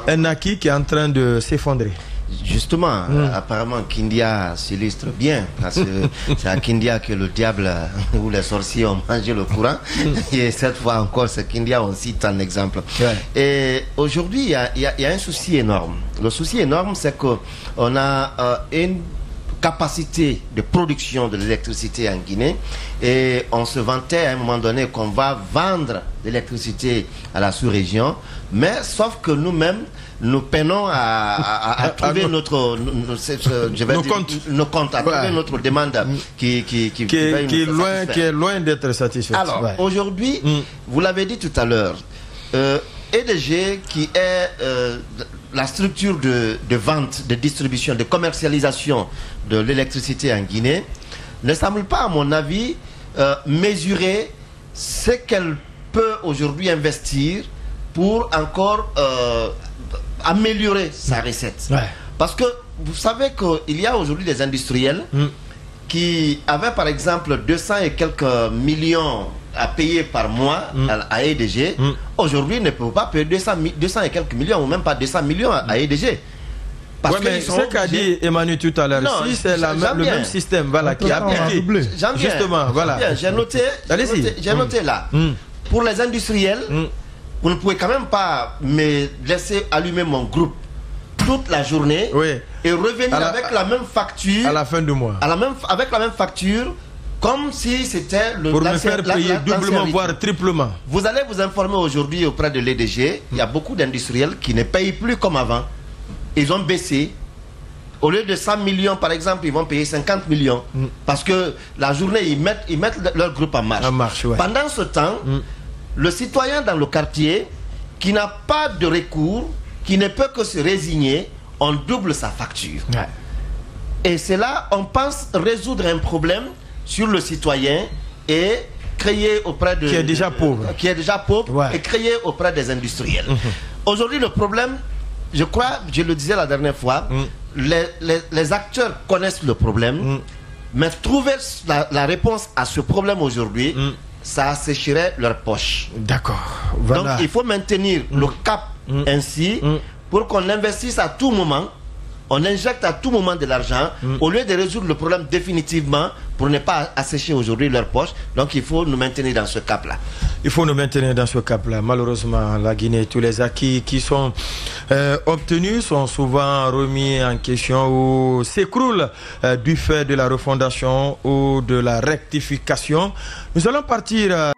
un acquis qui est en train de s'effondrer. Justement, apparemment Kindia s'illustre bien, parce que c'est à Kindia que le diable ou les sorciers ont mangé le courant, et cette fois encore c'est Kindia, on cite un exemple. Et aujourd'hui il y a un souci énorme. Le souci énorme, c'est qu'on a une capacité de production de l'électricité en Guinée, et on se vantait à un moment donné qu'on va vendre l'électricité à la sous-région, mais sauf que nous-mêmes nous peinons à trouver notre compte, à trouver notre demande qui est loin d'être satisfaite. Alors aujourd'hui, vous l'avez dit tout à l'heure, EDG, qui est la structure de vente, de distribution, de commercialisation de l'électricité en Guinée, ne semble pas, à mon avis, mesurer ce qu'elle peut aujourd'hui investir pour encore améliorer sa recette. Parce que vous savez qu'il y a aujourd'hui des industriels qui avaient par exemple 200 et quelques millions à payer par mois à EDG, aujourd'hui ne peuvent pas payer 200 et quelques millions, ou même pas 200 millions à EDG. Parce que ce qu'a dit Emmanuel tout à l'heure, si c'est le même système qui a appliqué. Justement, voilà. J'ai noté là. Pour les industriels, vous ne pouvez quand même pas me laisser allumer mon groupe toute la journée et revenir avec la même facture à la fin du mois. Avec la même facture, comme si c'était le... Pour me faire payer doublement, voire triplement. Vous allez vous informer aujourd'hui auprès de l'EDG, il y a beaucoup d'industriels qui ne payent plus comme avant. Ils ont baissé. Au lieu de 100 millions, par exemple, ils vont payer 50 millions. Parce que la journée, ils mettent leur groupe en marche. Pendant ce temps, le citoyen dans le quartier, qui n'a pas de recours, qui ne peut que se résigner, on double sa facture. Et c'est là, on pense résoudre un problème sur le citoyen et créer auprès de... Qui est déjà pauvre. Et créer auprès des industriels. Aujourd'hui, le problème, je crois, je le disais la dernière fois, les acteurs connaissent le problème, mais trouver la réponse à ce problème aujourd'hui, ça assécherait leur poche. D'accord. Voilà. Donc il faut maintenir le cap ainsi pour qu'on investisse à tout moment, on injecte à tout moment de l'argent au lieu de résoudre le problème définitivement pour ne pas assécher aujourd'hui leur poche. Donc il faut nous maintenir dans ce cap-là. Il faut nous maintenir dans ce cap-là. Malheureusement, la Guinée, tous les acquis qui sont obtenus sont souvent remis en question ou s'écroulent du fait de la refondation ou de la rectification. Nous allons partir...